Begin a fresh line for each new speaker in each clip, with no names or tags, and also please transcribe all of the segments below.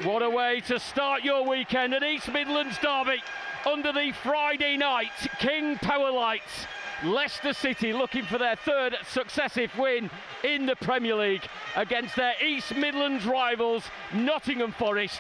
What a way to start your weekend, an East Midlands derby under the Friday night King Power Lights. Leicester City looking for their third successive win in the Premier League against their East Midlands rivals, Nottingham Forest.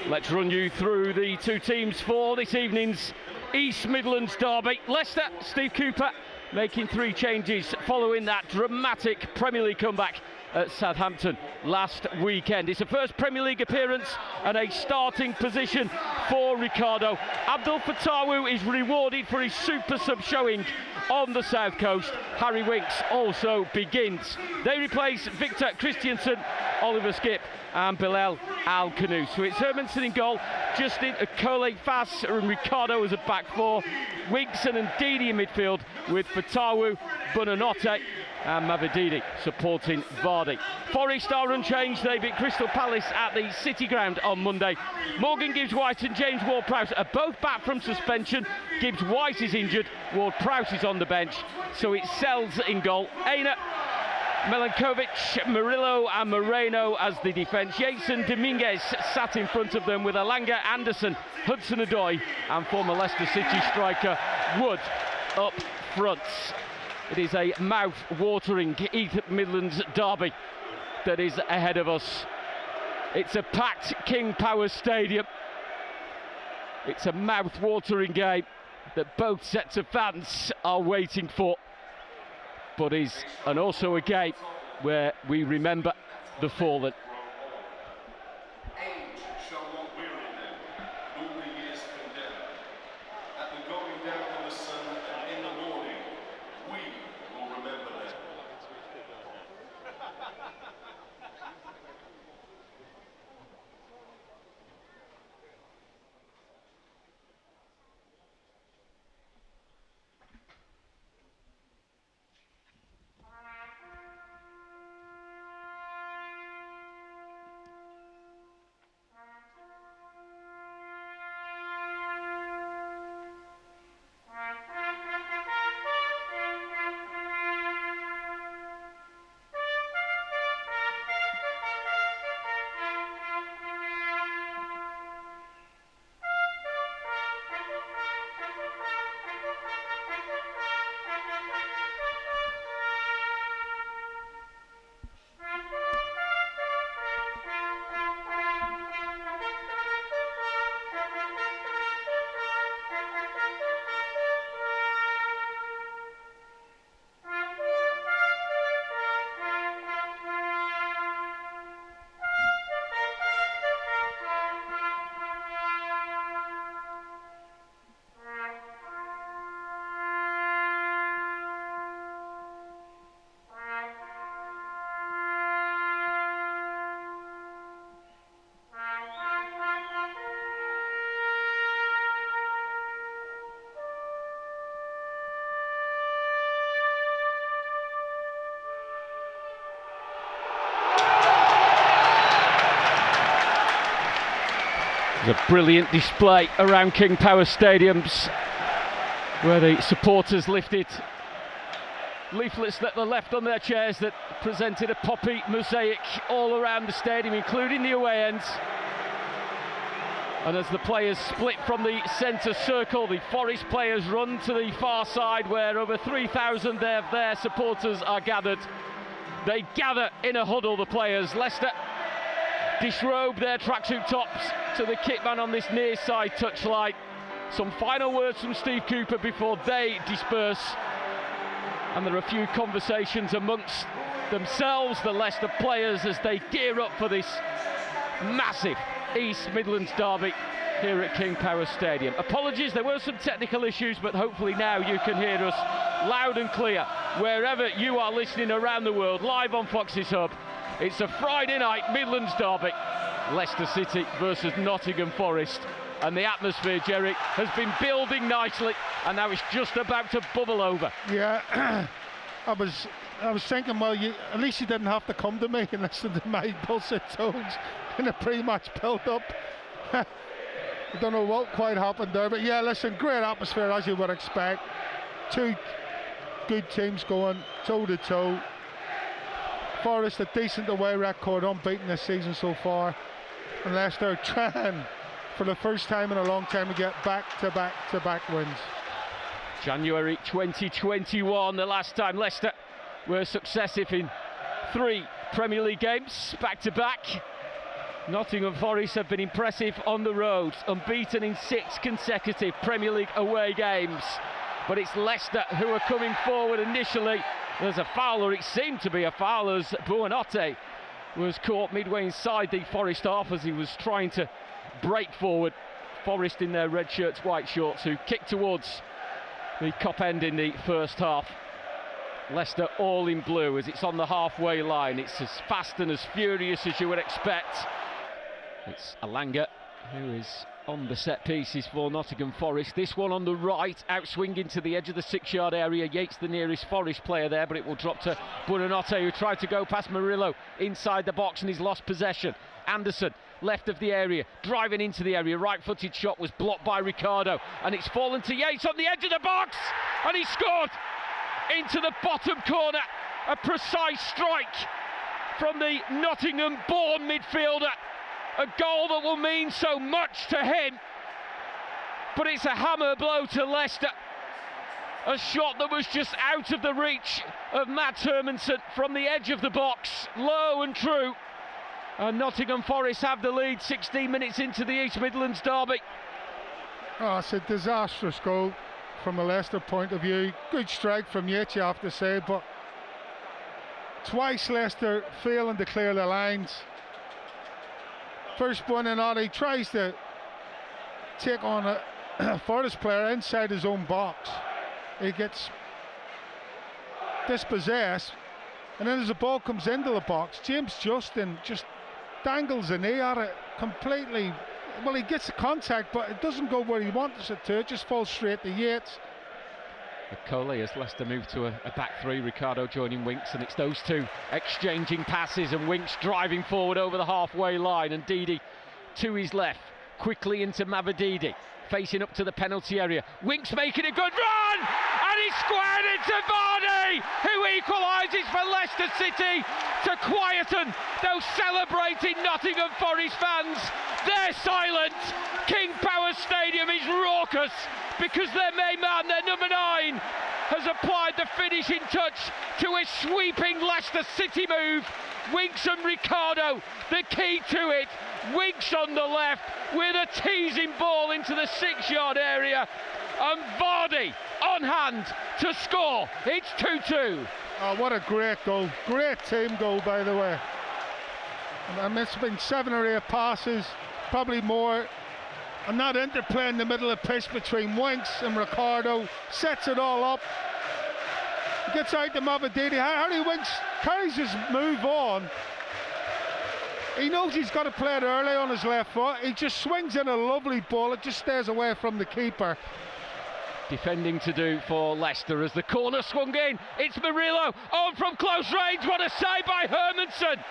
Let's run you through the two teams for this evening's East Midlands derby. Leicester, Steve Cooper making 3 changes following that dramatic Premier League comeback at Southampton last weekend. It's a first Premier League appearance and a starting position for Ricardo. Abdul Fatawu is rewarded for his super sub showing on the South Coast. Harry Winks also begins. They replace Victor Christiansen, Oliver Skipp and Bilal Al-Khanous. So it's Hermanson in goal, Justin Akole Fass and Ricardo as a back four, Wigson and Didi in midfield with Fatawu, Buonanotte and Mavididi supporting Vardy. Forest are unchanged. They beat Crystal Palace at the City Ground on Monday. Morgan Gibbs-White and James Ward-Prowse are both back from suspension. Gibbs-White is injured, Ward-Prowse is on the bench, so it's Sells in goal. Aina, Milankovic, Murillo and Moreno as the defence. Yates and Dominguez sat in front of them with Alanga, Anderson, Hudson-Odoi and former Leicester City striker Wood up front. It is a mouth-watering East Midlands derby that is ahead of us. It's a packed King Power Stadium. It's a mouth-watering game that both sets of fans are waiting for. But is and also a game where we remember the fallen. There's a brilliant display around King Power Stadiums where the supporters lifted leaflets that were left on their chairs that presented a poppy mosaic all around the stadium, including the away ends. And as the players split from the centre circle, the Forest players run to the far side where over 3,000 of their supporters are gathered. They gather in a huddle, the players. Leicester disrobe their tracksuit tops to the kitman on this near side touchline. Some final words from Steve Cooper before they disperse. And there are a few conversations amongst themselves, the Leicester players, as they gear up for this massive East Midlands derby here at King Power Stadium. Apologies, there were some technical issues, but hopefully now you can hear us loud and clear wherever you are listening around the world, live on Fox's Hub. It's a Friday night Midlands derby, Leicester City versus Nottingham Forest. And the atmosphere, Jerry, has been building nicely, and now it's just about to bubble over.
Yeah, I was thinking, well, at least you didn't have to come to me and listen to my dulcet tones in a pre-match build-up. I don't know what quite happened there, but yeah, listen, great atmosphere as you would expect. Two good teams going toe-to-toe. Forest a decent away record, unbeaten this season so far. And Leicester trying for the first time in a long time to get back-to-back wins.
January 2021, the last time Leicester were successive in 3 Premier League games, back-to-back. Nottingham Forest have been impressive on the road, unbeaten in 6 consecutive Premier League away games. But it's Leicester who are coming forward initially. There's a foul, or it seemed to be a foul, as Buonanotte was caught midway inside the Forest half as he was trying to break forward. Forest in their red shirts, white shorts, who kicked towards the Kop end in the first half. Leicester all in blue as it's on the halfway line. It's as fast and as furious as you would expect. It's Alanga who is on the set pieces for Nottingham Forest. This one on the right, outswinging to the edge of the 6-yard area. Yates the nearest Forest player there, but it will drop to Buonanotte, who tried to go past Murillo inside the box and he's lost possession. Anderson, left of the area, driving into the area. Right-footed shot was blocked by Ricardo, and it's fallen to Yates on the edge of the box, and he scored into the bottom corner. A precise strike from the Nottingham-born midfielder. A goal that will mean so much to him, but it's a hammer blow to Leicester. A shot that was just out of the reach of Mats Hermansen from the edge of the box, low and true. And Nottingham Forest have the lead 16 minutes into the East Midlands derby.
Oh, it's a disastrous goal from a Leicester point of view. Good strike from Yates, you have to say, but twice Leicester failing to clear the lines. First Buonanotte tries to take on a Forest player inside his own box. He gets dispossessed, and then as the ball comes into the box, James Justin just dangles a knee at it completely. Well, he gets the contact, but it doesn't go where he wants it to. It just falls straight to Yates.
Coley as Leicester move to a back 3, Ricardo joining Winks, and it's those two exchanging passes, and Winks driving forward over the halfway line, and Didi to his left, quickly into Mavididi, facing up to the penalty area. Winks making a good run, and he squared it to Vardy, who equalises for Leicester City to quieten those celebrating Nottingham Forest fans. They're silent. King Power Stadium is raucous because their main man, their number 9, has applied the finishing touch to a sweeping Leicester City move. Winks and Ricardo, the key to it. Winks on the left with a teasing ball into the 6-yard area, and Vardy on hand to score. It's 2-2.
Oh, what a great goal. Great team goal, by the way. And it's been 7 or 8 passes, probably more. And that interplay in the middle of the pitch between Winks and Ricardo sets it all up. He gets out to Mavididi. Harry Winks carries his move on. He knows he's got to play it early on his left foot. He just swings in a lovely ball. It just stays away from the keeper.
Defending to do for Leicester as the corner swung in. It's Murillo on from close range. What a save by Hermansen.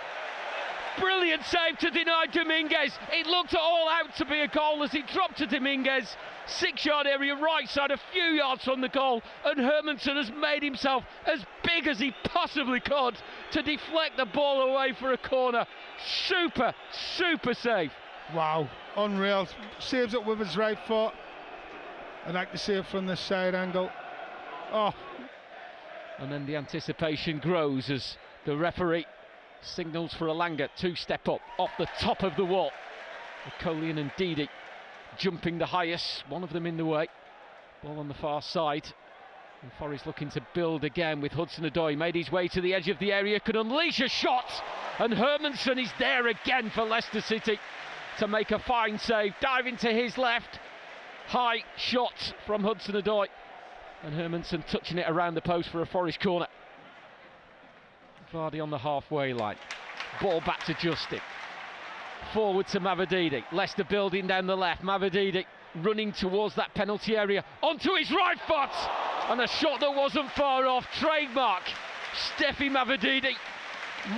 Brilliant save to deny Dominguez. It looked all out to be a goal as he dropped to Dominguez. 6-yard area, right side, a few yards from the goal, and Hermansen has made himself as big as he possibly could to deflect the ball away for a corner. Super save.
Wow, unreal. Saves it with his right foot. I'd like to see it from this side angle. Oh.
And then the anticipation grows as the referee signals for Alanga to step up off the top of the wall. Colian and Didi jumping the highest, one of them in the way. Ball on the far side. And Forest looking to build again with Hudson-Odoi. Made his way to the edge of the area, could unleash a shot, and Hermansen is there again for Leicester City to make a fine save. Diving to his left, high shot from Hudson-Odoi, and Hermansen touching it around the post for a Forest corner. Vardy on the halfway line. Ball back to Justin. Forward to Mavididi. Leicester building down the left. Mavididi running towards that penalty area. Onto his right foot. And a shot that wasn't far off. Trademark Steffi Mavididi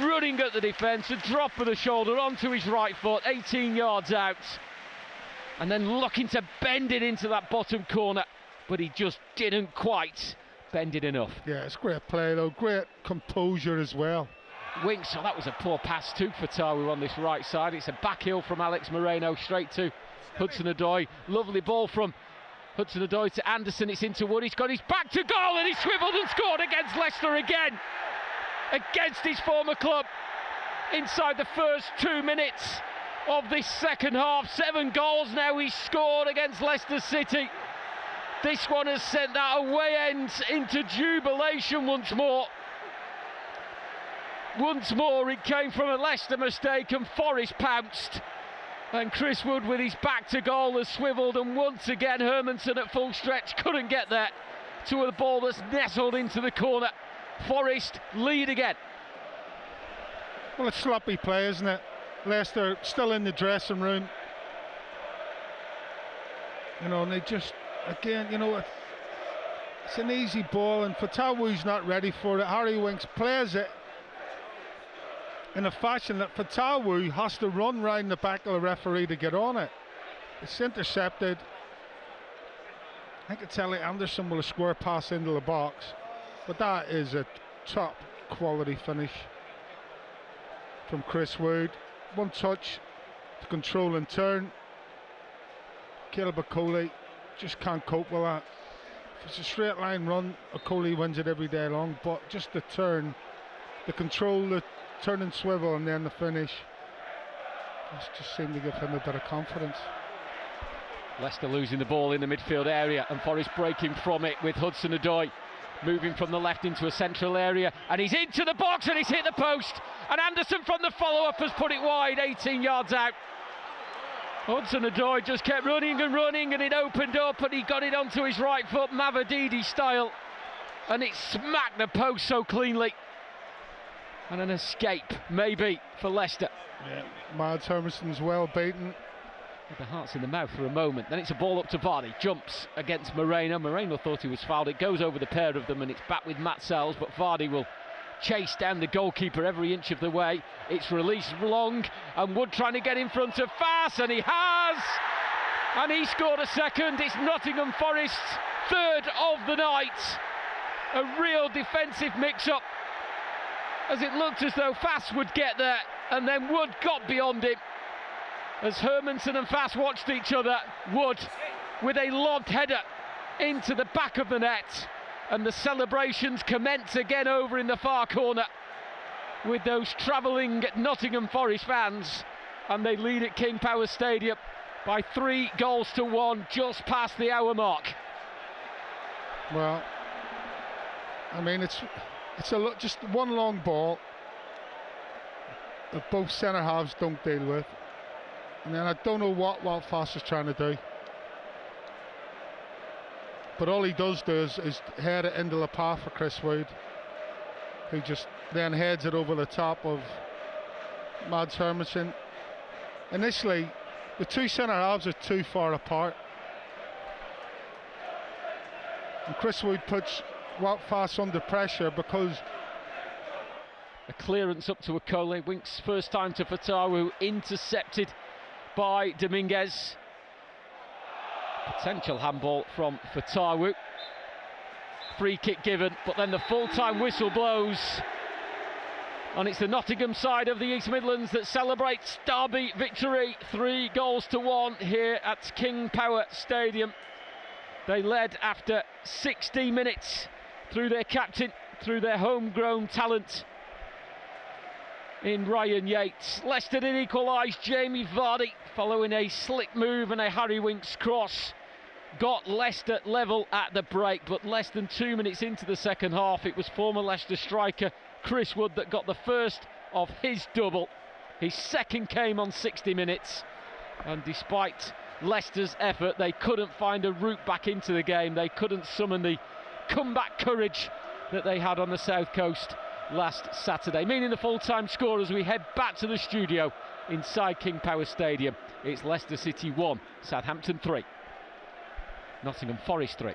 running at the defence. A drop of the shoulder onto his right foot. 18 yards out. And then looking to bend it into that bottom corner. But he just didn't quite bend it enough.
Yeah, it's great play though, great composure as well.
Winks, so that was a poor pass to Fatawu on this right side. It's a back heel from Alex Moreno straight to Hudson-Odoi. Lovely ball from Hudson-Odoi to Anderson. It's into Wood. He's got his back to goal and he swiveled and scored against Leicester again. Against his former club. Inside the first 2 minutes of this second half. 7 goals now he's scored against Leicester City. This one has sent that away end into jubilation once more. Once more it came from a Leicester mistake and Forest pounced. And Chris Wood with his back to goal has swivelled, and once again Hermansen at full stretch couldn't get there to a ball that's nestled into the corner. Forest lead again.
Well, it's sloppy play, isn't it? Leicester still in the dressing room. You know, and they just, again, you know, it's an easy ball and Fatawu's not ready for it. Harry Winks plays it in a fashion that Fatawu has to run round the back of the referee to get on it. It's intercepted. I could tell Anderson will square pass into the box, but that is a top quality finish from Chris Wood. One touch to control and turn. Caleb Okoli just can't cope with that. If it's a straight line run, Okoli wins it every day long, but just the turn, the control, the turn and swivel, and then the finish just seemed to give him a bit of confidence.
Leicester losing the ball in the midfield area and Forest breaking from it with Hudson-Odoi moving from the left into a central area, and he's into the box and he's hit the post, and Anderson from the follow-up has put it wide 18 yards out. Hudson-Odoi just kept running and running, and it opened up and he got it onto his right foot, Mavadidi style, and it smacked the post so cleanly. And an escape, maybe, for Leicester.
Yeah, Mads Hermansen's well beaten.
With the hearts in the mouth for a moment. Then it's a ball up to Vardy. Jumps against Moreno. Moreno thought he was fouled. It goes over the pair of them and it's back with Matt Sells, but Vardy will chase down the goalkeeper every inch of the way. It's released long, and Wood trying to get in front of Fass, and he has! And he scored a second. It's Nottingham Forest's third of the night. A real defensive mix-up, as it looked as though Fass would get there, and then Wood got beyond him. As Hermansen and Fass watched each other, Wood with a lobbed header into the back of the net, and the celebrations commence again over in the far corner with those travelling Nottingham Forest fans, and they lead at King Power Stadium by 3 goals to 1 just past the hour mark.
Well, I mean, it's just one long ball that both centre halves don't deal with, and then I don't know what Fass is trying to do, but all he does do is head it into the path for Chris Wood, who just then heads it over the top of Mads Hermansen. Initially, the two centre halves are too far apart, and Chris Wood puts Wout Fass under pressure because
a clearance up to Okoli. Winks first time to Fatawu, intercepted by Dominguez. Potential handball from Fatawu. Free kick given, but then the full-time whistle blows, and it's the Nottingham side of the East Midlands that celebrates Derby victory. 3 goals to 1 here at King Power Stadium. They led after 60 minutes through their captain, through their homegrown talent in Ryan Yates. Leicester did equalise. Jamie Vardy, following a slick move and a Harry Winks cross, got Leicester level at the break, but less than 2 minutes into the second half, it was former Leicester striker Chris Wood that got the first of his double. His second came on 60 minutes, and despite Leicester's effort, they couldn't find a route back into the game. They couldn't summon the comeback courage that they had on the South Coast last Saturday. Meaning the full-time score as we head back to the studio inside King Power Stadium. It's Leicester City 1, Southampton 3. Nottingham Forest 3.